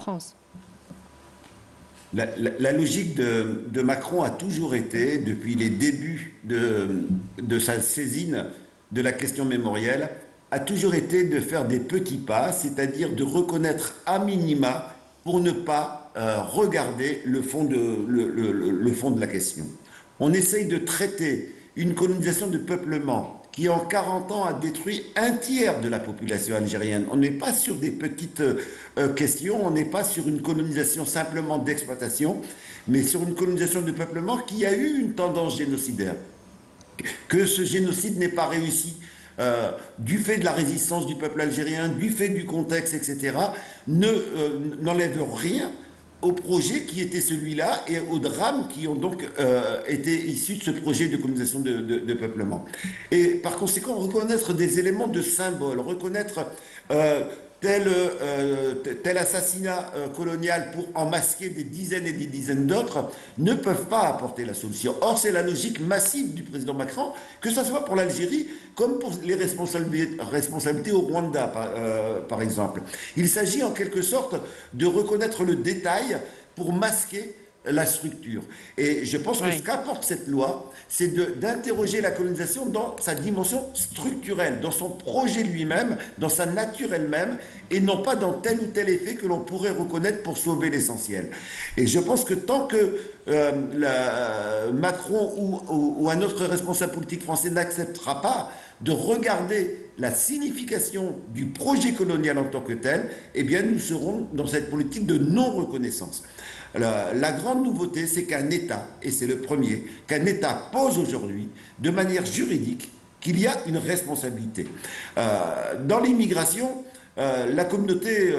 France. La logique de Macron a toujours été, depuis les débuts de sa saisine de la question mémorielle, a toujours été de faire des petits pas, c'est-à-dire de reconnaître à minima pour ne pas regarder le fond le fond de la question. On essaye de traiter une colonisation de peuplement qui en 40 ans a détruit un tiers de la population algérienne. On n'est pas sur des petites questions, on n'est pas sur une colonisation simplement d'exploitation, mais sur une colonisation de peuplement qui a eu une tendance génocidaire. Que ce génocide n'ait pas réussi du fait de la résistance du peuple algérien, du fait du contexte, etc., n'enlève rien au projet qui était celui-là et aux drames qui ont donc été issus de ce projet de colonisation de peuplement. Et par conséquent, reconnaître des éléments de symbole, reconnaître euh, tel assassinat colonial pour en masquer des dizaines et des dizaines d'autres ne peuvent pas apporter la solution. Or, c'est la logique massive du président Macron, que ce soit pour l'Algérie comme pour les responsabilités au Rwanda, par exemple. Il s'agit en quelque sorte de reconnaître le détail pour masquer la structure. Et je pense que ce Oui. qu'apporte cette loi, c'est d'interroger la colonisation dans sa dimension structurelle, dans son projet lui-même, dans sa nature elle-même, et non pas dans tel ou tel effet que l'on pourrait reconnaître pour sauver l'essentiel. Et je pense que tant que Macron ou un autre responsable politique français n'acceptera pas de regarder la signification du projet colonial en tant que tel, eh bien nous serons dans cette politique de non-reconnaissance. La grande nouveauté, c'est qu'un État, et c'est le premier, qu'un État pose aujourd'hui de manière juridique qu'il y a une responsabilité. Dans l'immigration, la communauté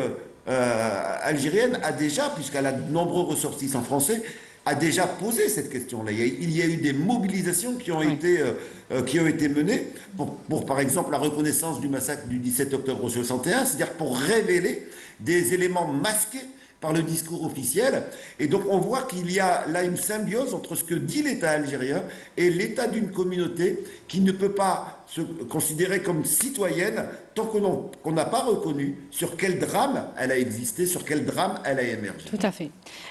algérienne a déjà, puisqu'elle a de nombreux ressortissants français, a déjà posé cette question-là. Il y a eu des mobilisations Oui. qui ont été menées par exemple, la reconnaissance du massacre du 17 octobre 61, c'est-à-dire pour révéler des éléments masqués par le discours officiel. Et donc on voit qu'il y a là une symbiose entre ce que dit l'État algérien et l'État d'une communauté qui ne peut pas se considérer comme citoyenne tant qu'on n'a pas reconnu sur quel drame elle a existé, sur quel drame elle a émergé. Tout à fait.